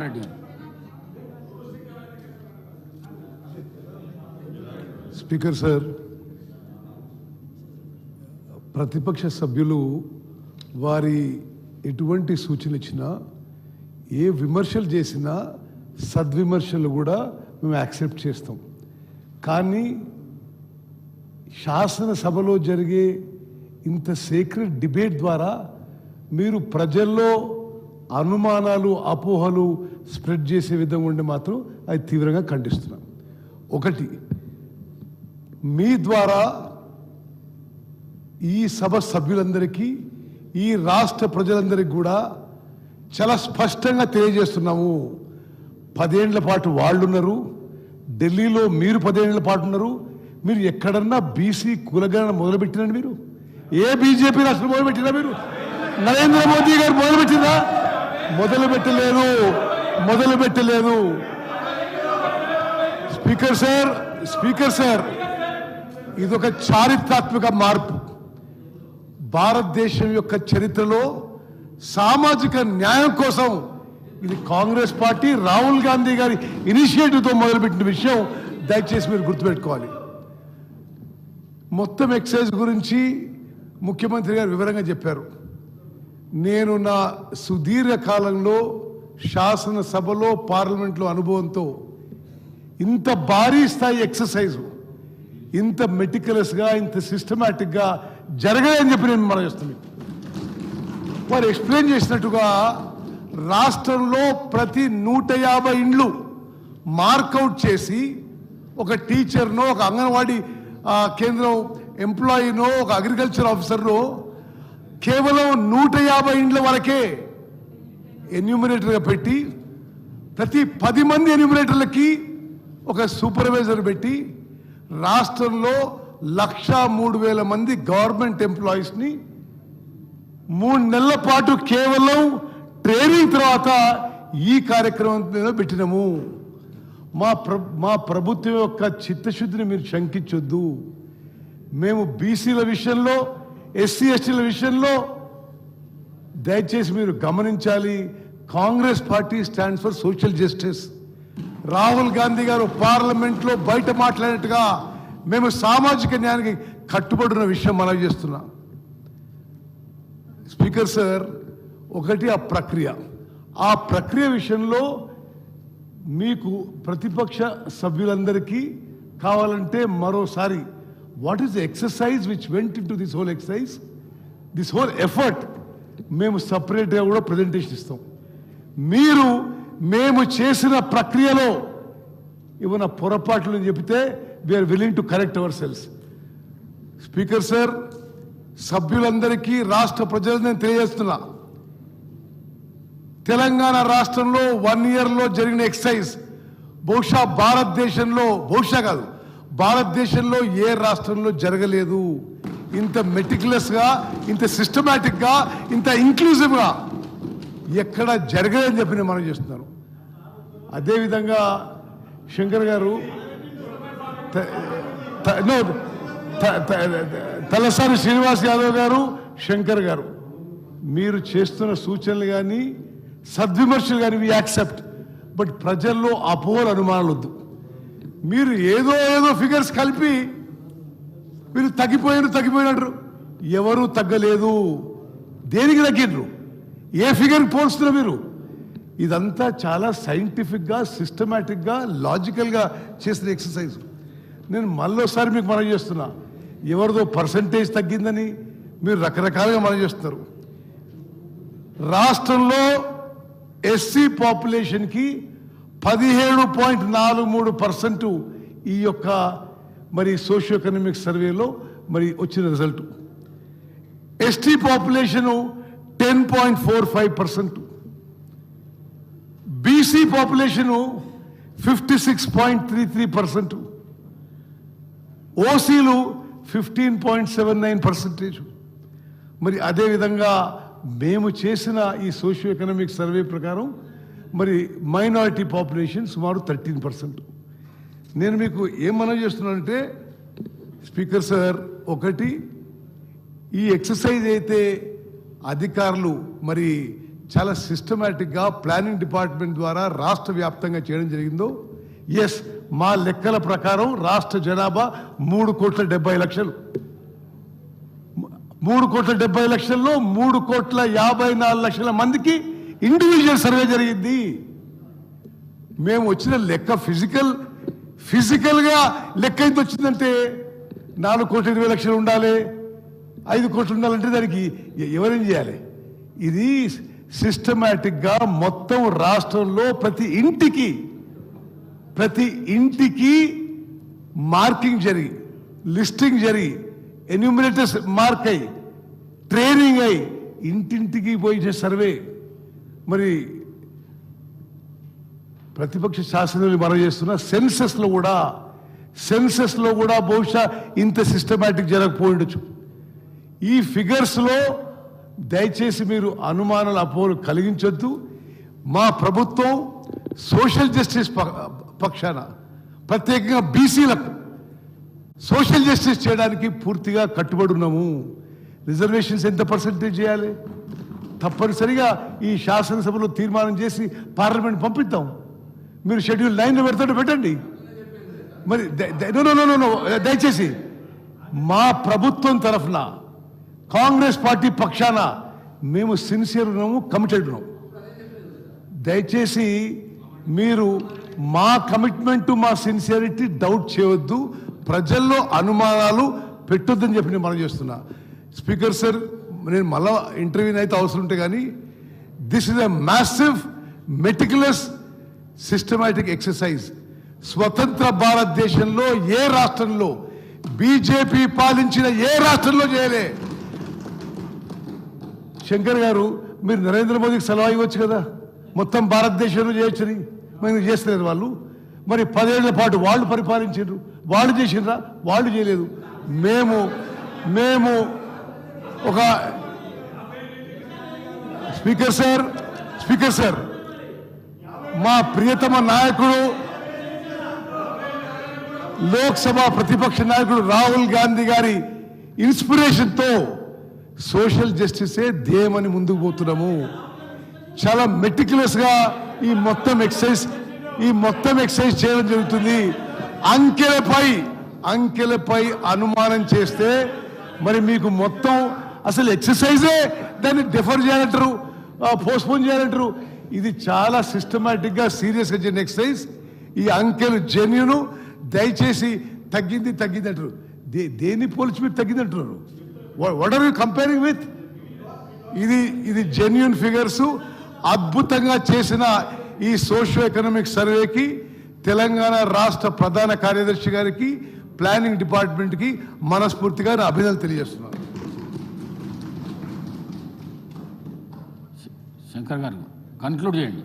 Reddy speaker sir, ప్రతిపక్ష సభ్యులు వారి ఎటువంటి సూచనలు ఇచ్చినా, ఏ విమర్శలు చేసినా సద్విమర్శలు కూడా మేము యాక్సెప్ట్ చేస్తాం. కానీ శాసనసభలో జరిగే ఇంత సీక్రెట్ డిబేట్ ద్వారా మీరు ప్రజల్లో అనుమానాలు, అపోహలు స్ప్రెడ్ చేసే విధంగా ఉండి మాత్రం అది తీవ్రంగా ఖండిస్తున్నాం. ఒకటి, మీ ద్వారా ఈ సభ సభ్యులందరికీ, ఈ రాష్ట్ర ప్రజలందరికీ కూడా చాలా స్పష్టంగా తెలియజేస్తున్నాము. 10 ఏళ్ల పాటు వాళ్ళున్నారు, ఢిల్లీలో మీరు 10 ఏళ్ల పాటు ఉన్నారు. మీరు ఎక్కడన్నా బీసీ కులగణన మొదలుపెట్టినండి? మీరు ఏ బీజేపీ రాష్ట్రం మొదలుపెట్టినా? మీరు నరేంద్ర మోదీ గారు మొదలుపెట్టినా? మొదలుపెట్టలేదు. స్పీకర్ సార్, ఇదొక చారిత్రాత్మక మార్పు. భారతదేశం యొక్క చరిత్రలో సామాజిక న్యాయం కోసం ఇది కాంగ్రెస్ పార్టీ రాహుల్ గాంధీ గారి ఇనిషియేటివ్తో మొదలుపెట్టిన విషయం దయచేసి మీరు గుర్తుపెట్టుకోవాలి. మొత్తం ఎక్సైజ్ గురించి ముఖ్యమంత్రి గారు వివరంగా చెప్పారు. నేను నా సుదీర్ఘ కాలంలో శాసనసభలో, పార్లమెంట్లో అనుభవంతో ఇంత భారీ స్థాయి ఎక్సర్సైజు ఇంత మెటికులస్గా, ఇంత సిస్టమేటిక్గా జరగలేదని చెప్పి నేను మనం చేస్తున్నాను. వారు ఎక్స్ప్లెయిన్ చేసినట్టుగా రాష్ట్రంలో ప్రతి 150 ఇండ్లు మార్కౌట్ చేసి ఒక టీచర్నో, ఒక అంగన్వాడీ కేంద్రం ఎంప్లాయీనో, ఒక అగ్రికల్చర్ ఆఫీసర్నో కేవలం 150 ఇండ్ల వరకే ఎన్యూమరేటర్గా పెట్టి, ప్రతి 10 మంది ఎన్యూమరేటర్లకి ఒక సూపర్వైజర్ పెట్టి రాష్ట్రంలో 1,03,000 మంది గవర్నమెంట్ ఎంప్లాయీస్ని 3 నెలల పాటు కేవలం ట్రైనింగ్ తర్వాత ఈ కార్యక్రమం పెట్టినాము. మా ప్రభుత్వం యొక్క చిత్తశుద్ధిని మీరు శంకించొద్దు. మేము బీసీల విషయంలో, ఎస్సీ ఎస్టీల విషయంలో దయచేసి మీరు గమనించాలి. Congress party stands for social justice. Rahul Gandhi గారు పార్లమెంట్లో బయట మాట్లాడినట్టుగా మేము సామాజిక న్యాయానికి కట్టుబడిన విషయం మనవి చేస్తున్నాం. స్పీకర్ సార్, ఒకటి ఆ ప్రక్రియ విషయంలో మీకు ప్రతిపక్ష సభ్యులందరికీ కావాలంటే మరోసారి what is the exercise which went in to this whole exercise, this whole effort మేము సపరేట్గా కూడా ప్రజెంటేషన్ ఇస్తాం. మేము చేసిన ప్రక్రియలో ఏమైనా పొరపాట్లు చెబితే we are willing to correct ourselves. Speaker sir, సభ్యులందరికీ, రాష్ట్ర ప్రజలందరినీ తెలియజేస్తున్నా, తెలంగాణ రాష్ట్రంలో 1 ఇయర్లో జరిగిన ఎక్సైజ్ బహుశా భారతదేశంలో ఏ రాష్ట్రంలో జరగలేదు. ఇంత మెటికులస్గా, ఇంత సిస్టమేటిక్గా, ఇంత ఇంక్లూజివ్గా ఎక్కడ జరగలేదని చెప్పి నేను మనం చేస్తున్నాను. అదేవిధంగా శంకర్ గారు, తలసాని శ్రీనివాస్ యాదవ్ గారు, శంకర్ గారు, మీరు చేస్తున్న సూచనలు కానీ సద్విమర్శలు కానీ వి యాక్సెప్ట్. బట్ ప్రజల్లో అపోహలు, అనుమానాలు వద్దు. మీరు ఏదో ఫిగర్స్ కలిపి మీరు తగ్గిపోయినట్టు. ఎవరు తగ్గలేదు. దేనికి తగ్గినరు? ఏ ఫిగర్ పోల్స్తున్నారు మీరు? ఇదంతా చాలా సైంటిఫిక్గా, సిస్టమేటిక్గా, లాజికల్గా చేసిన ఎక్సర్సైజ్. నేను మళ్ళీసారి మీకు మనం చేస్తున్నా, ఎవరిదో పర్సంటేజ్ తగ్గిందని మీరు రకరకాలుగా మనం చేస్తున్నారు. రాష్ట్రంలో ఎస్సీ పాపులేషన్కి 17.43% ఈ యొక్క మరి సోషియో ఎకనామిక్ సర్వేలో మరి వచ్చిన result. ST population 10.45%, BC population 56.33%, ఓసీలు 15.79%. మరి అదేవిధంగా మేము చేసిన ఈ సోషియో ఎకనామిక్ సర్వే ప్రకారం మరి మైనారిటీ పాపులేషన్ సుమారు 13%. నేను మీకు ఏం మనవి చేస్తున్నానంటే స్పీకర్ సార్, ఒకటి, ఈ ఎక్సర్సైజ్ అయితే అధికారులు మరి చాలా సిస్టమేటిక్గా ప్లానింగ్ డిపార్ట్మెంట్ ద్వారా రాష్ట్ర వ్యాప్తంగా చేయడం జరిగిందో, ఎస్, మా లెక్కల ప్రకారం రాష్ట్ర జనాభా 3,70,00,000. 3,70,00,000లో 3,54,00,000 మందికి ఇండివిజువల్ సర్వే జరిగింది. మేము వచ్చిన లెక్క ఫిజికల్గా లెక్క ఎంత వచ్చిందంటే 4,20,00,000 ఉండాలి, 5 కోట్లు ఉండాలంటే దానికి ఎవరేం చేయాలి? ఇది సిస్టమేటిక్గా మొత్తం రాష్ట్రంలో ప్రతి ఇంటికి మార్కింగ్ జరిగి, లిస్టింగ్ జరిగి, ఎన్యూమినేటర్స్ మార్క్ అయ్యి, ట్రైనింగ్ అయ్యి, ఇంటింటికి పోయి సర్వే. మరి ప్రతిపక్ష శాసనసభ్యులు మనం చేస్తున్న సెన్సెస్లో కూడా బహుశా ఇంత సిస్టమేటిక్ జరగకపోయిండొచ్చు. ఈ ఫిగర్స్లో దయచేసి మీరు అనుమానాలు, అపోహలు కలిగించొద్దు. మా ప్రభుత్వం సోషల్ జస్టిస్ పక్షాన, ప్రత్యేకంగా బీసీలకు సోషల్ జస్టిస్ చేయడానికి పూర్తిగా కట్టుబడి ఉన్నాము. రిజర్వేషన్స్ ఎంత పర్సెంటేజ్ చేయాలి? తప్పనిసరిగా ఈ శాసనసభలో తీర్మానం చేసి పార్లమెంట్ పంపిద్దాం. మీరు షెడ్యూల్ 9 పెడతాడు, పెట్టండి. మరి దయచేసి మా ప్రభుత్వం తరఫున, కాంగ్రెస్ పార్టీ పక్షాన మేము సిన్సియర్ ఉన్నాము, కమిటెడ్ ఉన్నాము. దయచేసి మీరు మా కమిట్మెంట్, మా సిన్సియరిటీ డౌట్ చేయవద్దు, ప్రజల్లో అనుమానాలు పెట్టొద్దని చెప్పి నేను మనం చేస్తున్నా. స్పీకర్ సార్, నేను మళ్ళా ఇంటర్వ్యూ అయితే అవసరం ఉంటే కానీ, this is a massive meticulous systematic exercise. స్వతంత్ర భారతదేశంలో ఏ రాష్ట్రంలో, బీజేపీ పాలించిన ఏ రాష్ట్రంలో చేయలే. శంకర్ గారు, మీరు నరేంద్ర మోదీకి సలహా ఇవ్వచ్చు కదా, మొత్తం భారతదేశంలో చేయొచ్చని. మరి చేస్తలేరు వాళ్ళు. మరి 10 ఏళ్ల పాటు వాళ్ళు పరిపాలించారు, వాళ్ళు చేసినరా? వాళ్ళు చేయలేదు. మేము ఒక స్పీకర్ సార్, మా ప్రియతమ నాయకుడు, లోక్సభ ప్రతిపక్ష నాయకుడు రాహుల్ గాంధీ గారి ఇన్స్పిరేషన్తో సోషల్ జస్టిసే ధ్యేయమని ముందుకు పోతున్నాము. చాలా మెటిక్యులస్ గా ఈ మొత్తం ఎక్సైజ్ చేయడం జరుగుతుంది. అంకెలపై అనుమానం చేస్తే మరి మీకు మొత్తం అసలు ఎక్సర్సైజే దాన్ని డెఫర్ చేయాలంటారు, పోస్ట్పోన్ చేయాలంటారు. ఇది చాలా సిస్టమేటిక్ గా సీరియస్ గా జరిగిన ఎక్సర్సైజ్. ఈ అంకెలు జెన్యూన్. దయచేసి తగ్గింది అంటారు. దేన్ని పోల్చి మీరు తగ్గింది అంటున్నారు? What are you comparing with? ఇది జెన్యూన్ ఫిగర్స్. అద్భుతంగా చేసిన ఈ సోషియో ఎకనామిక్ సర్వేకి తెలంగాణ రాష్ట్ర ప్రధాన కార్యదర్శి గారికి, ప్లానింగ్ డిపార్ట్మెంట్ కి మనస్ఫూర్తిగా అభినందనలు తెలియజేస్తున్నాను. శంకర్ గారు, కన్క్లూడ్ చేయండి.